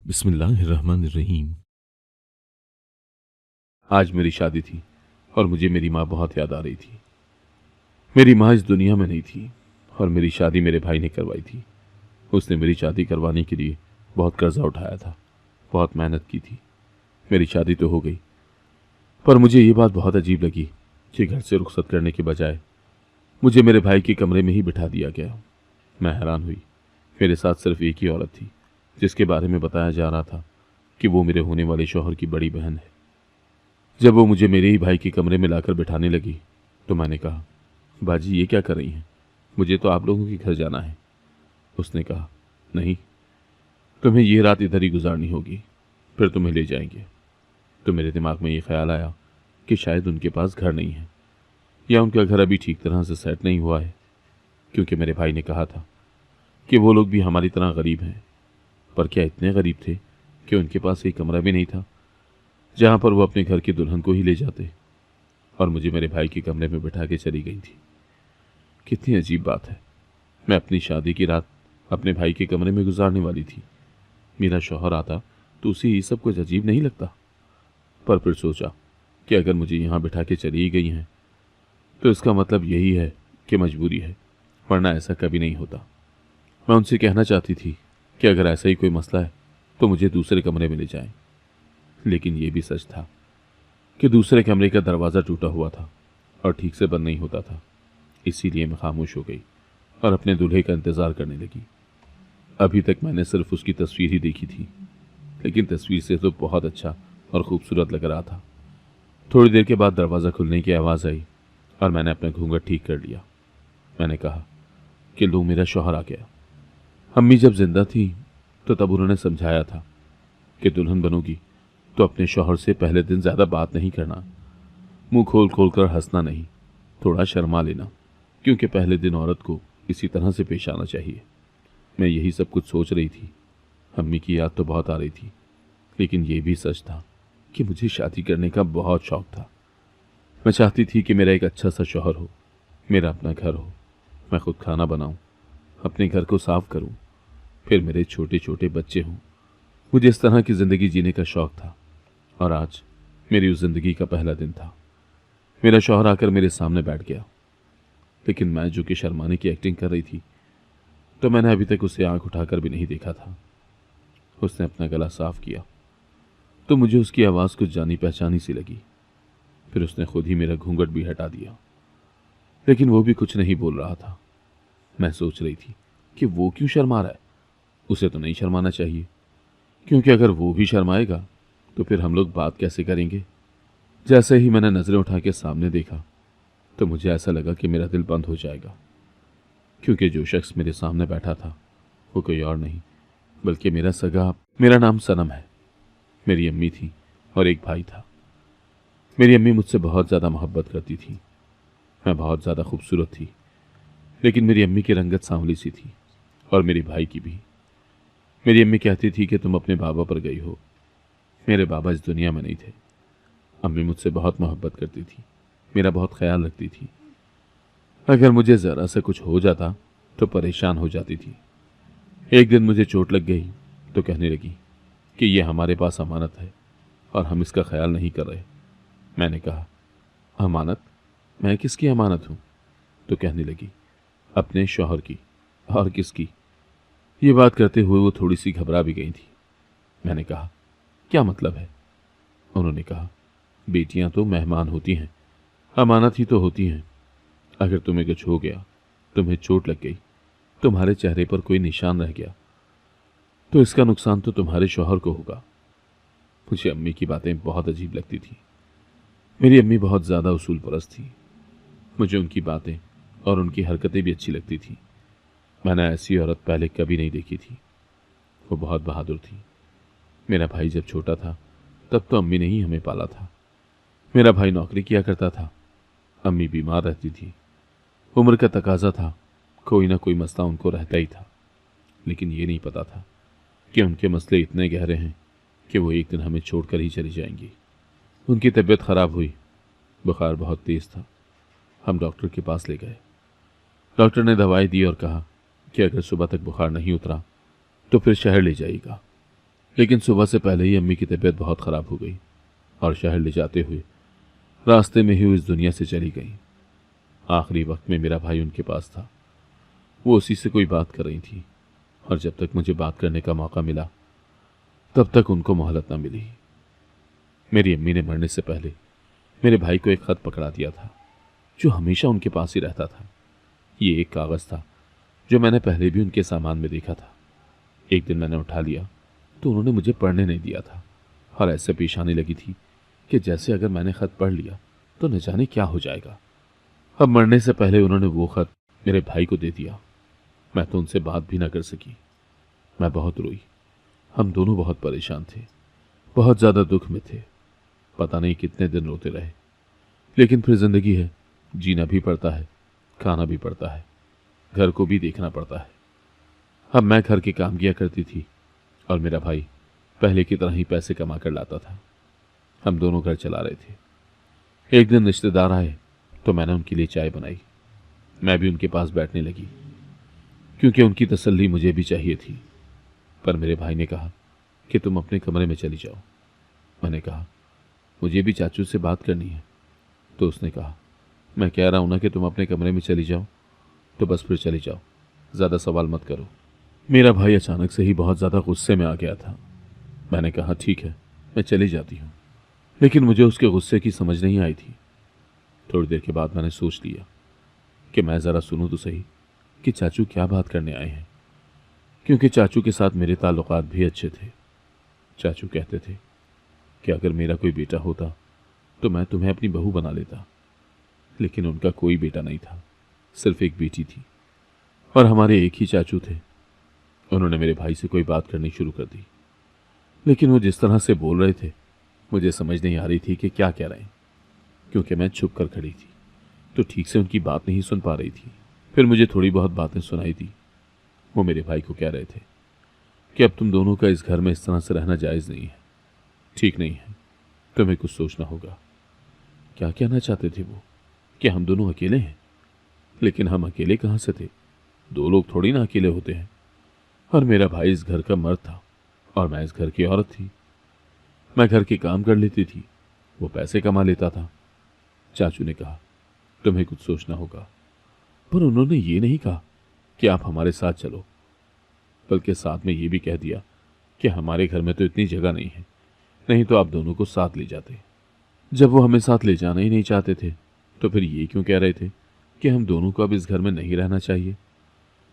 बिस्मिल्लाहिर्रहमानिर्रहीम। आज मेरी शादी थी और मुझे मेरी माँ बहुत याद आ रही थी। मेरी माँ इस दुनिया में नहीं थी और मेरी शादी मेरे भाई ने करवाई थी। उसने मेरी शादी करवाने के लिए बहुत कर्जा उठाया था, बहुत मेहनत की थी। मेरी शादी तो हो गई, पर मुझे ये बात बहुत अजीब लगी कि घर से रुखसत करने के बजाय मुझे मेरे भाई के कमरे में ही बिठा दिया गया। मैं हैरान हुई। मेरे साथ सिर्फ एक ही औरत थी जिसके बारे में बताया जा रहा था कि वो मेरे होने वाले शौहर की बड़ी बहन है। जब वो मुझे मेरे ही भाई के कमरे में लाकर बिठाने लगी तो मैंने कहा, बाजी ये क्या कर रही हैं? मुझे तो आप लोगों के घर जाना है। उसने कहा, नहीं, तुम्हें ये रात इधर ही गुजारनी होगी, फिर तुम्हें ले जाएंगे। तो मेरे दिमाग में ये ख्याल आया कि शायद उनके पास घर नहीं है या उनका घर अभी ठीक तरह से सेट नहीं हुआ है, क्योंकि मेरे भाई ने कहा था कि वो लोग भी हमारी तरह गरीब हैं। पर क्या इतने गरीब थे कि उनके पास एक कमरा भी नहीं था जहां पर वो अपने घर की दुल्हन को ही ले जाते और मुझे मेरे भाई के कमरे में बिठा के चली गई थी। कितनी अजीब बात है। मैं अपनी शादी की रात अपने भाई के कमरे में गुजारने वाली थी। मेरा शौहर आता तो उसे ये सब कुछ अजीब नहीं लगता। पर फिर सोचा कि अगर मुझे यहाँ बिठा के चली ही गई हैं तो इसका मतलब यही है कि मजबूरी है, वरना ऐसा कभी नहीं होता। मैं उनसे कहना चाहती थी कि अगर ऐसा ही कोई मसला है तो मुझे दूसरे कमरे में ले जाएं। लेकिन यह भी सच था कि दूसरे कमरे का दरवाज़ा टूटा हुआ था और ठीक से बंद नहीं होता था। इसीलिए मैं खामोश हो गई और अपने दूल्हे का इंतज़ार करने लगी। अभी तक मैंने सिर्फ उसकी तस्वीर ही देखी थी, लेकिन तस्वीर से तो बहुत अच्छा और खूबसूरत लग रहा था। थोड़ी देर के बाद दरवाज़ा खुलने की आवाज़ आई और मैंने अपना घूंघट ठीक कर लिया। मैंने कहा कि लो, मेरा शौहर आ गया। अम्मी जब जिंदा थी तो तब उन्होंने समझाया था कि दुल्हन बनोगी तो अपने शौहर से पहले दिन ज़्यादा बात नहीं करना, मुंह खोल खोल कर हंसना नहीं, थोड़ा शर्मा लेना, क्योंकि पहले दिन औरत को इसी तरह से पेश आना चाहिए। मैं यही सब कुछ सोच रही थी। अम्मी की याद तो बहुत आ रही थी, लेकिन यह भी सच था कि मुझे शादी करने का बहुत शौक था। मैं चाहती थी कि मेरा एक अच्छा सा शौहर हो, मेरा अपना घर हो, मैं खुद खाना बनाऊं, अपने घर को साफ करूं, फिर मेरे छोटे छोटे बच्चे हों। मुझे इस तरह की ज़िंदगी जीने का शौक था और आज मेरी उस ज़िंदगी का पहला दिन था। मेरा शौहर आकर मेरे सामने बैठ गया, लेकिन मैं जो कि शर्माने की एक्टिंग कर रही थी, तो मैंने अभी तक उसे आंख उठाकर भी नहीं देखा था। उसने अपना गला साफ किया तो मुझे उसकी आवाज़ कुछ जानी पहचानी सी लगी। फिर उसने खुद ही मेरा घूंघट भी हटा दिया, लेकिन वो भी कुछ नहीं बोल रहा था। मैं सोच रही थी कि वो क्यों शर्मा रहा है, उसे तो नहीं शर्माना चाहिए, क्योंकि अगर वो भी शर्माएगा तो फिर हम लोग बात कैसे करेंगे। जैसे ही मैंने नज़रें उठा के सामने देखा तो मुझे ऐसा लगा कि मेरा दिल बंद हो जाएगा, क्योंकि जो शख्स मेरे सामने बैठा था वो कोई और नहीं बल्कि मेरा सगा। मेरा नाम सनम है। मेरी अम्मी थी और एक भाई था। मेरी अम्मी मुझसे बहुत ज़्यादा मोहब्बत करती थी। मैं बहुत ज़्यादा खूबसूरत थी, लेकिन मेरी अम्मी की रंगत सांवली सी थी और मेरे भाई की भी। मेरी अम्मी कहती थी कि तुम अपने बाबा पर गई हो। मेरे बाबा इस दुनिया में नहीं थे। अम्मी मुझसे बहुत मोहब्बत करती थी, मेरा बहुत ख्याल रखती थी। अगर मुझे ज़रा सा कुछ हो जाता तो परेशान हो जाती थी। एक दिन मुझे चोट लग गई तो कहने लगी कि यह हमारे पास अमानत है और हम इसका ख्याल नहीं कर रहे। मैंने कहा, अमानत? मैं किसकी अमानत हूँ? तो कहने लगी, अपने शौहर की। और किसकी? ये बात करते हुए वो थोड़ी सी घबरा भी गई थी। मैंने कहा, क्या मतलब है? उन्होंने कहा, बेटियां तो मेहमान होती हैं, अमानत ही तो होती हैं। अगर तुम्हें कुछ हो गया, तुम्हें चोट लग गई, तुम्हारे चेहरे पर कोई निशान रह गया, तो इसका नुकसान तो तुम्हारे शौहर को होगा। मुझे अम्मी की बातें बहुत अजीब लगती थी। मेरी अम्मी बहुत ज़्यादा उसूल परस्त थी। मुझे उनकी बातें और उनकी हरकतें भी अच्छी लगती थी। मैंने ऐसी औरत पहले कभी नहीं देखी थी। वो बहुत बहादुर थी। मेरा भाई जब छोटा था तब तो अम्मी ने ही हमें पाला था। मेरा भाई नौकरी किया करता था, अम्मी बीमार रहती थी। उम्र का तकाजा था, कोई ना कोई मसला उनको रहता ही था। लेकिन ये नहीं पता था कि उनके मसले इतने गहरे हैं कि वो एक दिन हमें छोड़कर ही चली जाएंगी। उनकी तबीयत खराब हुई, बुखार बहुत तेज था। हम डॉक्टर के पास ले गए। डॉक्टर ने दवाई दी और कहा कि अगर सुबह तक बुखार नहीं उतरा तो फिर शहर ले जाइएगा। लेकिन सुबह से पहले ही अम्मी की तबीयत बहुत ख़राब हो गई और शहर ले जाते हुए रास्ते में ही वो इस दुनिया से चली गई। आखिरी वक्त में मेरा भाई उनके पास था। वो उसी से कोई बात कर रही थी और जब तक मुझे बात करने का मौका मिला तब तक उनको मोहलत न मिली। मेरी अम्मी ने मरने से पहले मेरे भाई को एक खत पकड़ा दिया था जो हमेशा उनके पास ही रहता था। ये एक कागज़ था जो मैंने पहले भी उनके सामान में देखा था। एक दिन मैंने उठा लिया तो उन्होंने मुझे पढ़ने नहीं दिया था और ऐसे पेश आने लगी थी कि जैसे अगर मैंने खत पढ़ लिया तो न जाने क्या हो जाएगा। अब मरने से पहले उन्होंने वो खत मेरे भाई को दे दिया। मैं तो उनसे बात भी ना कर सकी। मैं बहुत रोई। हम दोनों बहुत परेशान थे, बहुत ज़्यादा दुख में थे। पता नहीं कितने दिन रोते रहे, लेकिन फिर जिंदगी है, जीना भी पड़ता है, खाना भी पड़ता है, घर को भी देखना पड़ता है। अब मैं घर के काम किया करती थी और मेरा भाई पहले की तरह ही पैसे कमा कर लाता था। हम दोनों घर चला रहे थे। एक दिन रिश्तेदार आए तो मैंने उनके लिए चाय बनाई। मैं भी उनके पास बैठने लगी क्योंकि उनकी तसल्ली मुझे भी चाहिए थी। पर मेरे भाई ने कहा कि तुम अपने कमरे में चली जाओ। मैंने कहा मुझे भी चाचू से बात करनी है। तो उसने कहा मैं कह रहा हूं ना कि तुम अपने कमरे में चली जाओ, तो बस फिर चली जाओ, ज़्यादा सवाल मत करो। मेरा भाई अचानक से ही बहुत ज़्यादा गुस्से में आ गया था। मैंने कहा ठीक है, मैं चली जाती हूँ, लेकिन मुझे उसके गुस्से की समझ नहीं आई थी। थोड़ी देर के बाद मैंने सोच लिया कि मैं ज़रा सुनूं तो सही कि चाचू क्या बात करने आए हैं, क्योंकि चाचू के साथ मेरे ताल्लुकात भी अच्छे थे। चाचू कहते थे कि अगर मेरा कोई बेटा होता तो मैं तुम्हें अपनी बहू बना लेता, लेकिन उनका कोई बेटा नहीं था, सिर्फ एक बेटी थी और हमारे एक ही चाचू थे। उन्होंने मेरे भाई से कोई बात करनी शुरू कर दी, लेकिन वो जिस तरह से बोल रहे थे मुझे समझ नहीं आ रही थी कि क्या कह रहे हैं, क्योंकि मैं छुप कर खड़ी थी तो ठीक से उनकी बात नहीं सुन पा रही थी। फिर मुझे थोड़ी बहुत बातें सुनाई दी। वो मेरे भाई को कह रहे थे कि अब तुम दोनों का इस घर में इस तरह से रहना जायज़ नहीं है, ठीक नहीं है, तुम्हें कुछ सोचना होगा। क्या कहना चाहते थे वो कि हम दोनों अकेले हैं? लेकिन हम अकेले कहाँ से थे? दो लोग थोड़ी ना अकेले होते हैं। और मेरा भाई इस घर का मर्द था और मैं इस घर की औरत थी। मैं घर के काम कर लेती थी, वो पैसे कमा लेता था। चाचू ने कहा तुम्हें कुछ सोचना होगा, पर उन्होंने ये नहीं कहा कि आप हमारे साथ चलो, बल्कि साथ में ये भी कह दिया कि हमारे घर में तो इतनी जगह नहीं है, नहीं तो आप दोनों को साथ ले जाते। जब वो हमें साथ ले जाना ही नहीं चाहते थे तो फिर ये क्यों कह रहे थे कि हम दोनों को अब इस घर में नहीं रहना चाहिए?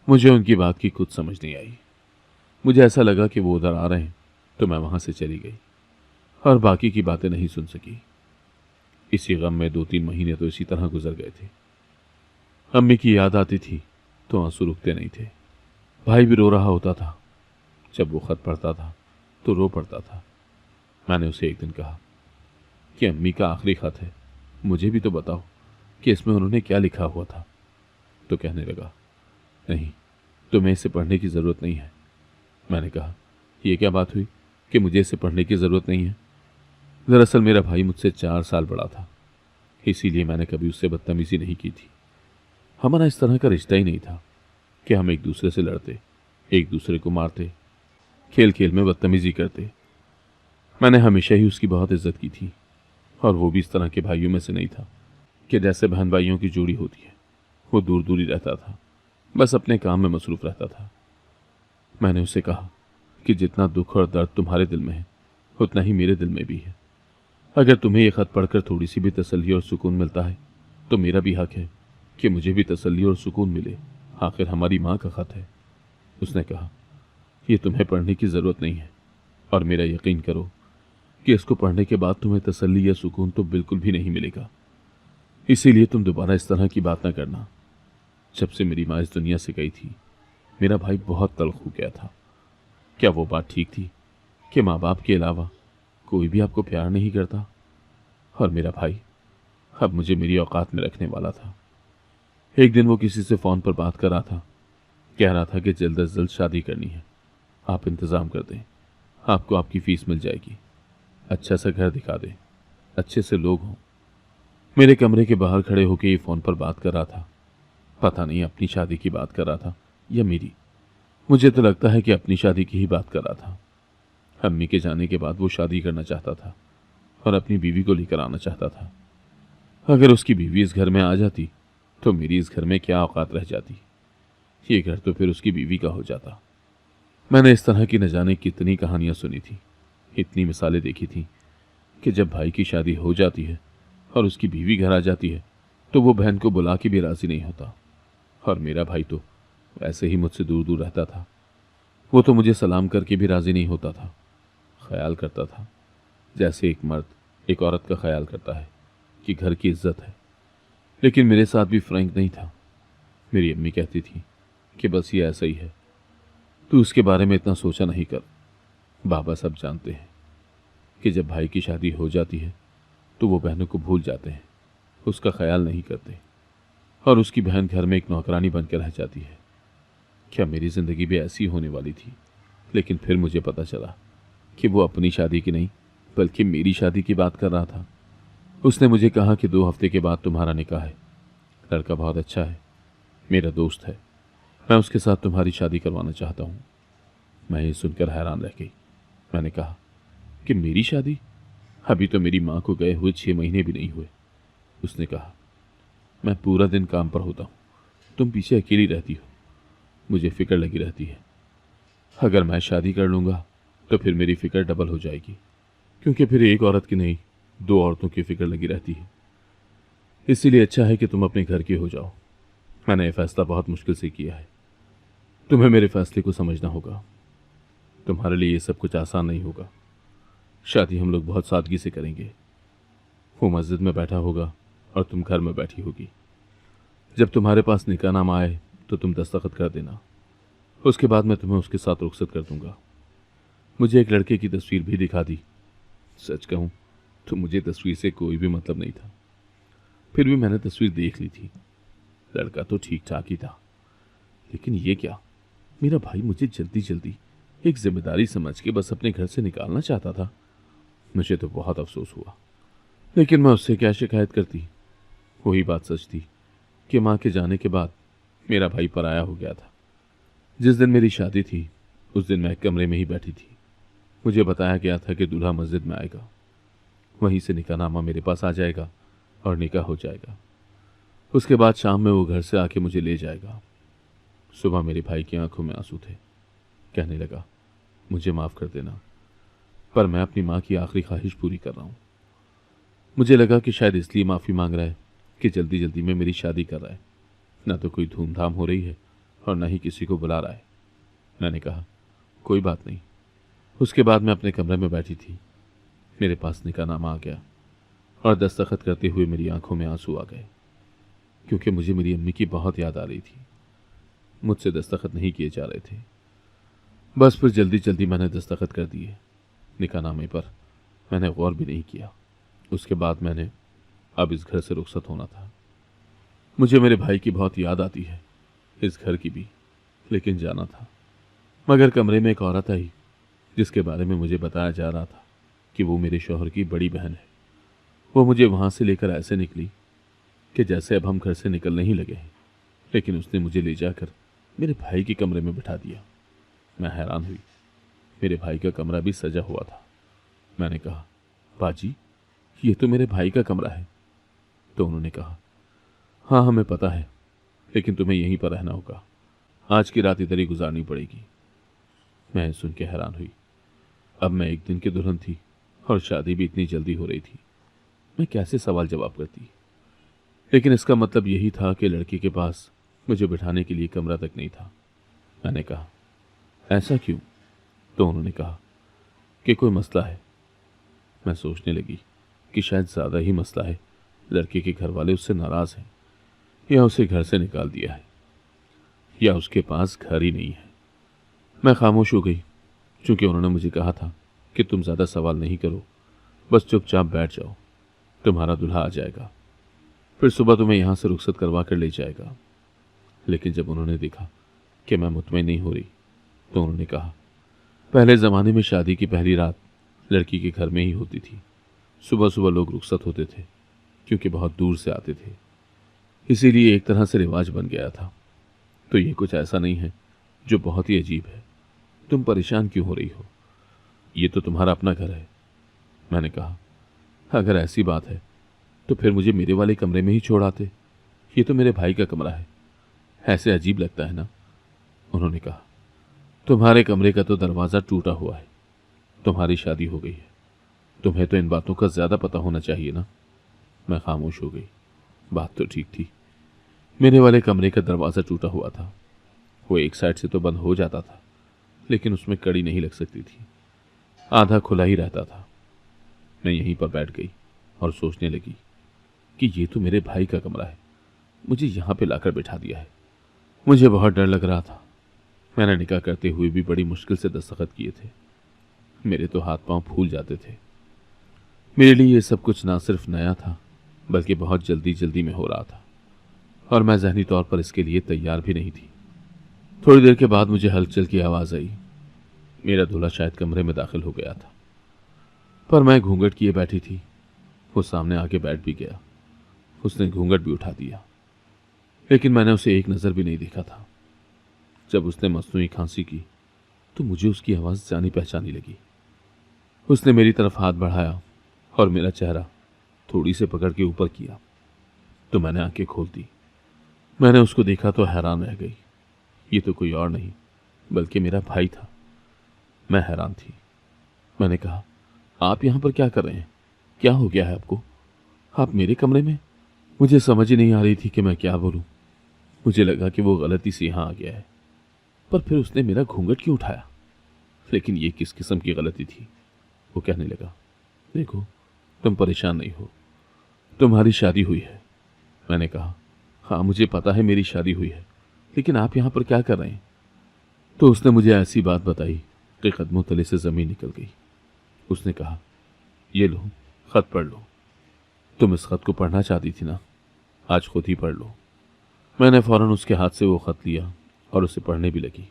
मुझे उनकी बात की कुछ समझ नहीं आई। मुझे ऐसा लगा कि वो उधर आ रहे हैं तो मैं वहां से चली गई और बाकी की बातें नहीं सुन सकी। इसी गम में 2-3 महीने तो इसी तरह गुजर गए थे। अम्मी की याद आती थी तो आंसू रुकते नहीं थे। भाई भी रो रहा होता था। जब वो खत पढ़ता था तो रो पड़ता था। मैंने उसे एक दिन कहा कि अम्मी का आखिरी खत है, मुझे भी तो बताओ कि इसमें उन्होंने क्या लिखा हुआ था। तो कहने लगा नहीं, तुम्हें इसे पढ़ने की ज़रूरत नहीं है। मैंने कहा ये क्या बात हुई कि मुझे इसे पढ़ने की ज़रूरत नहीं है? दरअसल मेरा भाई मुझसे 4 साल बड़ा था, इसीलिए मैंने कभी उससे बदतमीज़ी नहीं की थी। हमारा इस तरह का रिश्ता ही नहीं था कि हम एक दूसरे से लड़ते, एक दूसरे को मारते, खेल खेल में बदतमीज़ी करते। मैंने हमेशा ही उसकी बहुत इज्जत की थी और वो भी इस तरह के भाइयों में से नहीं था कि जैसे बहन भाइयों की जोड़ी होती है। वो दूर दूर ही रहता था, बस अपने काम में मसरूफ़ रहता था। मैंने उसे कहा कि जितना दुख और दर्द तुम्हारे दिल में है उतना ही मेरे दिल में भी है। अगर तुम्हें यह खत पढ़कर थोड़ी सी भी तसल्ली और सुकून मिलता है तो मेरा भी हक है कि मुझे भी तसल्ली और सुकून मिले। आखिर हमारी माँ का खत है। उसने कहा यह तुम्हें पढ़ने की ज़रूरत नहीं है और मेरा यकीन करो कि इसको पढ़ने के बाद तुम्हें तसल्ली या सुकून तो बिल्कुल भी नहीं मिलेगा। इसीलिए तुम दोबारा इस तरह की बात ना करना। जब से मेरी माँ इस दुनिया से गई थी मेरा भाई बहुत तल्ख हो गया था। क्या वो बात ठीक थी कि माँ बाप के अलावा कोई भी आपको प्यार नहीं करता? और मेरा भाई अब मुझे मेरी औकात में रखने वाला था। एक दिन वो किसी से फ़ोन पर बात कर रहा था, कह रहा था कि जल्द अज जल्द शादी करनी है, आप इंतज़ाम कर दें, आपको आपकी फ़ीस मिल जाएगी, अच्छा सा घर दिखा दें, अच्छे से लोग हों। मेरे कमरे के बाहर खड़े होकर ये फ़ोन पर बात कर रहा था। पता नहीं अपनी शादी की बात कर रहा था या मेरी। मुझे तो लगता है कि अपनी शादी की ही बात कर रहा था। अम्मी के जाने के बाद वो शादी करना चाहता था और अपनी बीवी को लेकर आना चाहता था। अगर उसकी बीवी इस घर में आ जाती तो मेरी इस घर में क्या औकात रह जाती। ये घर तो फिर उसकी बीवी का हो जाता। मैंने इस तरह की न जाने कितनी कहानियां सुनी थी, इतनी मिसालें देखी थी कि जब भाई की शादी हो जाती है और उसकी बीवी घर आ जाती है तो वो बहन को बुला के भी राजी नहीं होता। और मेरा भाई तो वैसे ही मुझसे दूर दूर रहता था। वो तो मुझे सलाम करके भी राजी नहीं होता था। ख्याल करता था जैसे एक मर्द एक औरत का ख्याल करता है कि घर की इज्जत है। लेकिन मेरे साथ भी फ्रैंक नहीं था। मेरी अम्मी कहती थी कि बस ये ऐसा ही है, तू उसके बारे में इतना सोचा नहीं कर। बाबा सब जानते हैं कि जब भाई की शादी हो जाती है तो वो बहनों को भूल जाते हैं, उसका ख्याल नहीं करते और उसकी बहन घर में एक नौकरानी बनकर रह जाती है। क्या मेरी ज़िंदगी भी ऐसी होने वाली थी? लेकिन फिर मुझे पता चला कि वो अपनी शादी की नहीं बल्कि मेरी शादी की बात कर रहा था। उसने मुझे कहा कि 2 हफ्ते के बाद तुम्हारा निकाह है। लड़का बहुत अच्छा है, मेरा दोस्त है, मैं उसके साथ तुम्हारी शादी करवाना चाहता हूँ। मैं ये सुनकर हैरान रह गई। मैंने कहा कि मेरी शादी? अभी तो मेरी माँ को गए हुए 6 महीने भी नहीं हुए। उसने कहा, मैं पूरा दिन काम पर होता हूँ, तुम पीछे अकेली रहती हो, मुझे फिक्र लगी रहती है। अगर मैं शादी कर लूँगा तो फिर मेरी फिक्र डबल हो जाएगी, क्योंकि फिर एक औरत की नहीं 2 औरतों की फिक्र लगी रहती है। इसीलिए अच्छा है कि तुम अपने घर की हो जाओ। मैंने यह फैसला बहुत मुश्किल से किया है, तुम्हें मेरे फैसले को समझना होगा। तुम्हारे लिए ये सब कुछ आसान नहीं होगा। शादी हम लोग बहुत सादगी से करेंगे। वो मस्जिद में बैठा होगा और तुम घर में बैठी होगी। जब तुम्हारे पास निकाहनामा आए तो तुम दस्तखत कर देना। उसके बाद मैं तुम्हें उसके साथ रुखसत कर दूंगा। मुझे एक लड़के की तस्वीर भी दिखा दी। सच कहूं तो मुझे तस्वीर से कोई भी मतलब नहीं था, फिर भी मैंने तस्वीर देख ली थी। लड़का तो ठीक ठाक ही था, लेकिन ये क्या, मेरा भाई मुझे जल्दी जल्दी एक जिम्मेदारी समझ के बस अपने घर से निकालना चाहता था। मुझे तो बहुत अफसोस हुआ, लेकिन मैं उससे क्या शिकायत करती। वही बात सच थी कि माँ के जाने के बाद मेरा भाई पराया हो गया था। जिस दिन मेरी शादी थी उस दिन मैं कमरे में ही बैठी थी। मुझे बताया गया था कि दूल्हा मस्जिद में आएगा, वहीं से निकाहनामा मेरे पास आ जाएगा और निकाह हो जाएगा। उसके बाद शाम में वो घर से आके मुझे ले जाएगा। सुबह मेरे भाई की आंखों में आंसू थे। कहने लगा, मुझे माफ़ कर देना, पर मैं अपनी माँ की आखिरी ख्वाहिश पूरी कर रहा हूँ। मुझे लगा कि शायद इसलिए माफ़ी मांग रहा है कि जल्दी जल्दी में मेरी शादी कर रहा है। ना तो कोई धूमधाम हो रही है और ना ही किसी को बुला रहा है। मैंने कहा, कोई बात नहीं। उसके बाद मैं अपने कमरे में बैठी थी। मेरे पास निकाहनामा आ गया और दस्तखत करते हुए मेरी आंखों में आंसू आ गए, क्योंकि मुझे मेरी अम्मी की बहुत याद आ रही थी। मुझसे दस्तखत नहीं किए जा रहे थे। बस फिर जल्दी जल्दी मैंने दस्तखत कर दिए। निकाहनामे पर मैंने गौर भी नहीं किया। उसके बाद मैंने अब इस घर से रुखसत होना था। मुझे मेरे भाई की बहुत याद आती है, इस घर की भी, लेकिन जाना था। मगर कमरे में एक औरत आई जिसके बारे में मुझे बताया जा रहा था कि वो मेरे शौहर की बड़ी बहन है। वो मुझे वहाँ से लेकर ऐसे निकली कि जैसे अब हम घर से निकलने ही लगे हैं, लेकिन उसने मुझे ले जाकर मेरे भाई के कमरे में बिठा दिया। मैं हैरान हुई। मेरे भाई का कमरा भी सजा हुआ था। मैंने कहा, बाजी, ये तो मेरे भाई का कमरा है। तो उन्होंने कहा, हाँ हमें पता है, लेकिन तुम्हें यहीं पर रहना होगा। आज की रात इधर ही गुजारनी पड़ेगी। मैं सुन के हैरान हुई। अब मैं एक दिन की दुल्हन थी और शादी भी इतनी जल्दी हो रही थी। मैं कैसे सवाल जवाब करती? लेकिन इसका मतलब यही था कि लड़की के पास मुझे बिठाने के लिए कमरा तक नहीं था। मैंने कहा, ऐसा क्यों? तो उन्होंने कहा कि कोई मसला है। मैं सोचने लगी कि शायद ज़्यादा ही मसला है। लड़के के घर वाले उससे नाराज़ हैं, या उसे घर से निकाल दिया है, या उसके पास घर ही नहीं है। मैं खामोश हो गई, क्योंकि उन्होंने मुझे कहा था कि तुम ज़्यादा सवाल नहीं करो, बस चुपचाप बैठ जाओ, तुम्हारा दूल्हा आ जाएगा, फिर सुबह तुम्हें यहाँ से रुखसत करवा कर ले जाएगा। लेकिन जब उन्होंने देखा कि मैं मुतमईन नहीं हो रही, तो उन्होंने कहा, पहले ज़माने में शादी की पहली रात लड़की के घर में ही होती थी। सुबह सुबह लोग रुखसत होते थे, क्योंकि बहुत दूर से आते थे, इसीलिए एक तरह से रिवाज बन गया था। तो ये कुछ ऐसा नहीं है जो बहुत ही अजीब है। तुम परेशान क्यों हो रही हो? ये तो तुम्हारा अपना घर है। मैंने कहा, अगर ऐसी बात है तो फिर मुझे मेरे वाले कमरे में ही छोड़ आते। ये तो मेरे भाई का कमरा है, ऐसे अजीब लगता है ना। उन्होंने कहा, तुम्हारे कमरे का तो दरवाज़ा टूटा हुआ है, तुम्हारी शादी हो गई है, तुम्हें तो इन बातों का ज़्यादा पता होना चाहिए ना। मैं खामोश हो गई। बात तो ठीक थी, मेरे वाले कमरे का दरवाज़ा टूटा हुआ था। वो एक साइड से तो बंद हो जाता था, लेकिन उसमें कड़ी नहीं लग सकती थी, आधा खुला ही रहता था। मैं यहीं पर बैठ गई और सोचने लगी कि ये तो मेरे भाई का कमरा है, मुझे यहाँ पे लाकर बिठा दिया है। मुझे बहुत डर लग रहा था। मैंने निकाह करते हुए भी बड़ी मुश्किल से दस्तखत किए थे। मेरे तो हाथ पांव फूल जाते थे। मेरे लिए ये सब कुछ ना सिर्फ नया था, बल्कि बहुत जल्दी जल्दी में हो रहा था, और मैं ज़हनी तौर पर इसके लिए तैयार भी नहीं थी। थोड़ी देर के बाद मुझे हलचल की आवाज़ आई। मेरा दूल्हा शायद कमरे में दाखिल हो गया था, पर मैं घूंघट किए बैठी थी। वो सामने आके बैठ भी गया। उसने घूंघट भी उठा दिया, लेकिन मैंने उसे एक नज़र भी नहीं देखा था। जब उसने मसनूई खांसी की तो मुझे उसकी आवाज़ जानी पहचानी लगी। उसने मेरी तरफ हाथ बढ़ाया और मेरा चेहरा थोड़ी से पकड़ के ऊपर किया, तो मैंने आंखें खोल दी। मैंने उसको देखा तो हैरान रह गई। ये तो कोई और नहीं बल्कि मेरा भाई था। मैं हैरान थी। मैंने कहा, आप यहाँ पर क्या कर रहे हैं? क्या हो गया है आपको? आप मेरे कमरे में? मुझे समझ ही नहीं आ रही थी कि मैं क्या बोलूं। मुझे लगा कि वो गलती से यहाँ आ गया है, पर फिर उसने मेरा घूंघट क्यों उठाया? लेकिन ये किस किस्म की गलती थी? वो कहने लगा, देखो, तुम परेशान नहीं हो, तुम्हारी शादी हुई है। मैंने कहा, हाँ मुझे पता है मेरी शादी हुई है, लेकिन आप यहाँ पर क्या कर रहे हैं? तो उसने मुझे ऐसी बात बताई कि कदमों तले से ज़मीन निकल गई। उसने कहा, ये लो, खत पढ़ लो। तुम इस खत को पढ़ना चाहती थी ना, आज खुद ही पढ़ लो। मैंने फौरन उसके हाथ से वो खत लिया और उसे पढ़ने भी लगी।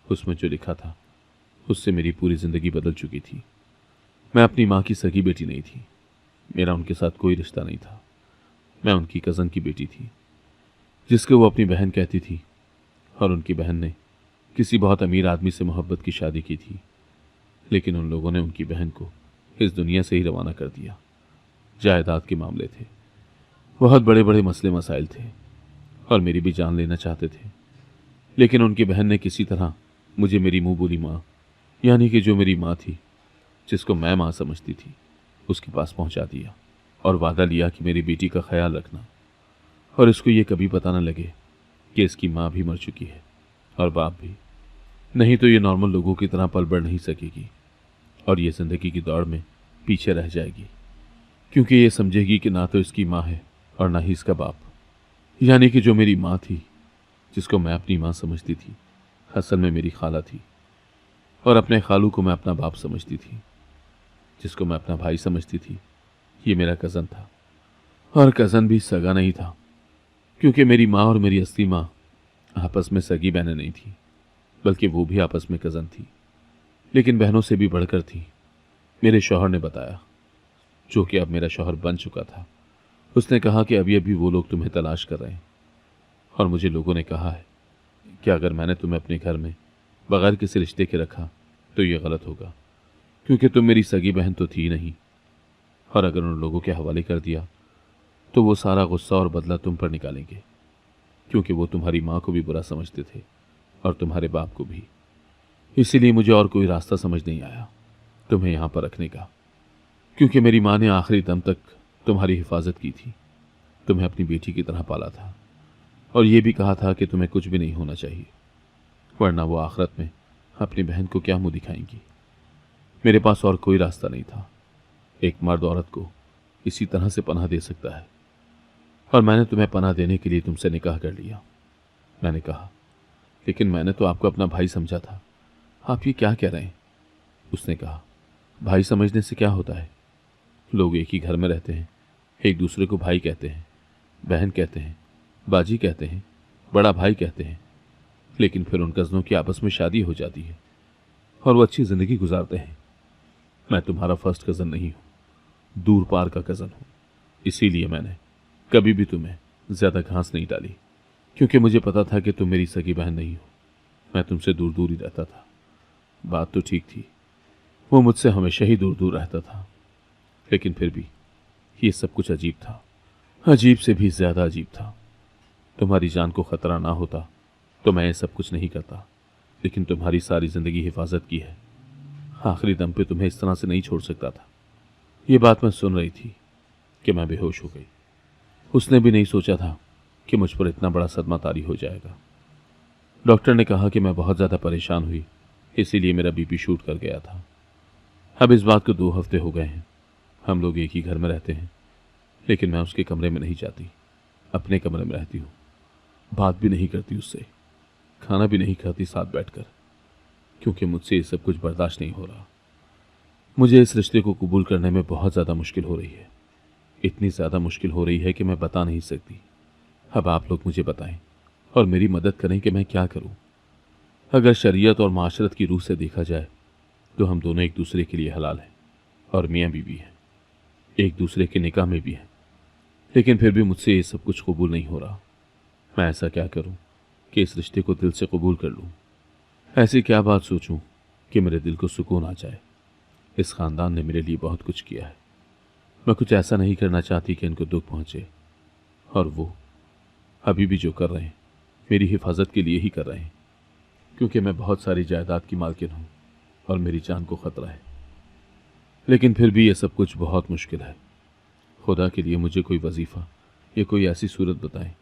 उसमें जो लिखा था उससे मेरी पूरी ज़िंदगी बदल चुकी थी। मैं अपनी माँ की सगी बेटी नहीं थी, मेरा उनके साथ कोई रिश्ता नहीं था। मैं उनकी कज़न की बेटी थी, जिसको वो अपनी बहन कहती थी, और उनकी बहन ने किसी बहुत अमीर आदमी से मोहब्बत की शादी की थी, लेकिन उन लोगों ने उनकी बहन को इस दुनिया से ही रवाना कर दिया। जायदाद के मामले थे, बहुत बड़े बड़े मसले मसाइल थे, और मेरी भी जान लेना चाहते थे, लेकिन उनकी बहन ने किसी तरह मुझे मेरी मुंह बोली माँ, यानी कि जो मेरी माँ थी, जिसको मैं माँ समझती थी, उसके पास पहुंचा दिया और वादा लिया कि मेरी बेटी का ख्याल रखना, और इसको ये कभी पता न लगे कि इसकी माँ भी मर चुकी है और बाप भी। नहीं तो ये नॉर्मल लोगों की तरह पल बढ़ नहीं सकेगी, और ये ज़िंदगी की दौड़ में पीछे रह जाएगी, क्योंकि ये समझेगी कि ना तो इसकी माँ है और ना ही इसका बाप। यानी कि जो मेरी माँ थी, जिसको मैं अपनी माँ समझती थी, असल में मेरी खाला थी, और अपने खालू को मैं अपना बाप समझती थी। जिसको मैं अपना भाई समझती थी, ये मेरा कज़न था, और कज़न भी सगा नहीं था, क्योंकि मेरी माँ और मेरी असली माँ आपस में सगी बहनें नहीं थी, बल्कि वो भी आपस में कज़न थी, लेकिन बहनों से भी बढ़कर थी। मेरे शौहर ने बताया, जो कि अब मेरा शौहर बन चुका था। उसने कहा कि अभी अभी वो लोग तुम्हें तलाश कर रहे हैं, और मुझे लोगों ने कहा है कि अगर मैंने तुम्हें अपने घर में बगैर किसी रिश्ते के रखा तो ये गलत होगा, क्योंकि तुम मेरी सगी बहन तो थी नहीं, और अगर उन लोगों के हवाले कर दिया तो वो सारा गुस्सा और बदला तुम पर निकालेंगे, क्योंकि वो तुम्हारी माँ को भी बुरा समझते थे और तुम्हारे बाप को भी। इसीलिए मुझे और कोई रास्ता समझ नहीं आया तुम्हें यहाँ पर रखने का, क्योंकि मेरी माँ ने आखिरी दम तक तुम्हारी हिफाजत की थी, तुम्हें अपनी बेटी की तरह पाला था, और ये भी कहा था कि तुम्हें कुछ भी नहीं होना चाहिए, वरना वो आखिरत में अपनी बहन को क्या मुंह दिखाएंगी। मेरे पास और कोई रास्ता नहीं था। एक मर्द औरत को इसी तरह से पनाह दे सकता है, और मैंने तुम्हें पनाह देने के लिए तुमसे निकाह कर लिया। मैंने कहा, लेकिन मैंने तो आपको अपना भाई समझा था, आप ये क्या कह रहे हैं? उसने कहा, भाई समझने से क्या होता है? लोग एक ही घर में रहते हैं, एक दूसरे को भाई कहते हैं, बहन कहते हैं, बाजी कहते हैं, बड़ा भाई कहते हैं, लेकिन फिर उन कज़नों की आपस में शादी हो जाती है और वो अच्छी ज़िंदगी गुजारते हैं। मैं तुम्हारा फर्स्ट कज़न नहीं हूँ, दूर पार का कज़न हूँ। इसीलिए मैंने कभी भी तुम्हें ज़्यादा घास नहीं डाली, क्योंकि मुझे पता था कि तुम मेरी सगी बहन नहीं हो। मैं तुमसे दूर दूर ही रहता था। बात तो ठीक थी, वो मुझसे हमेशा ही दूर दूर रहता था, लेकिन फिर भी ये सब कुछ अजीब था, अजीब से भी ज्यादा अजीब था। तुम्हारी जान को खतरा ना होता तो मैं ये सब कुछ नहीं करता, लेकिन तुम्हारी सारी जिंदगी हिफाजत की है। आखिरी दम पे तुम्हें इस तरह से नहीं छोड़ सकता था। ये बात मैं सुन रही थी कि मैं बेहोश हो गई। उसने भी नहीं सोचा था कि मुझ पर इतना बड़ा सदमा तारी हो जाएगा। डॉक्टर ने कहा कि मैं बहुत ज़्यादा परेशान हुई, इसीलिए मेरा बीपी शूट कर गया था। अब इस बात को 2 हफ्ते हो गए हैं। हम लोग एक ही घर में रहते हैं, लेकिन मैं उसके कमरे में नहीं जाती, अपने कमरे में रहती हूँ। बात भी नहीं करती उससे, खाना भी नहीं खाती साथ बैठकर, क्योंकि मुझसे ये सब कुछ बर्दाश्त नहीं हो रहा। मुझे इस रिश्ते को कबूल करने में बहुत ज़्यादा मुश्किल हो रही है। इतनी ज़्यादा मुश्किल हो रही है कि मैं बता नहीं सकती। अब आप लोग मुझे बताएं और मेरी मदद करें कि मैं क्या करूं। अगर शरीयत और माशरत की रूह से देखा जाए तो हम दोनों एक दूसरे के लिए हलाल हैं और मियाँ बीवी हैं, एक दूसरे के निकाह में भी हैं, लेकिन फिर भी मुझसे ये सब कुछ कबूल नहीं हो रहा। मैं ऐसा क्या करूं कि इस रिश्ते को दिल से कबूल कर लूं? ऐसी क्या बात सोचूं कि मेरे दिल को सुकून आ जाए? इस खानदान ने मेरे लिए बहुत कुछ किया है। मैं कुछ ऐसा नहीं करना चाहती कि इनको दुख पहुंचे, और वो अभी भी जो कर रहे हैं मेरी हिफाजत के लिए ही कर रहे हैं, क्योंकि मैं बहुत सारी जायदाद की मालकिन हूं और मेरी जान को खतरा है। लेकिन फिर भी ये सब कुछ बहुत मुश्किल है। खुदा के लिए मुझे कोई वजीफा या कोई ऐसी सूरत बताएं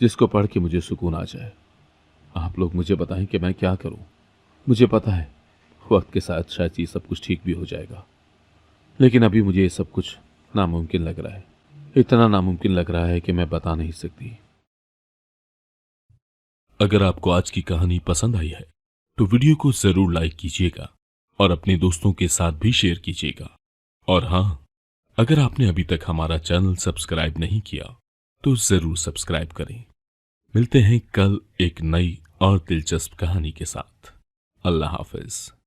जिसको पढ़ के मुझे सुकून आ जाए। आप लोग मुझे बताएं कि मैं क्या करूं। मुझे पता है वक्त के साथ शायद ये सब कुछ ठीक भी हो जाएगा, लेकिन अभी मुझे ये सब कुछ नामुमकिन लग रहा है। इतना नामुमकिन लग रहा है कि मैं बता नहीं सकती। अगर आपको आज की कहानी पसंद आई है तो वीडियो को जरूर लाइक कीजिएगा और अपने दोस्तों के साथ भी शेयर कीजिएगा। और हाँ, अगर आपने अभी तक हमारा चैनल सब्सक्राइब नहीं किया तो जरूर सब्सक्राइब करें। मिलते हैं कल एक नई और दिलचस्प कहानी के साथ। अल्लाह हाफिज।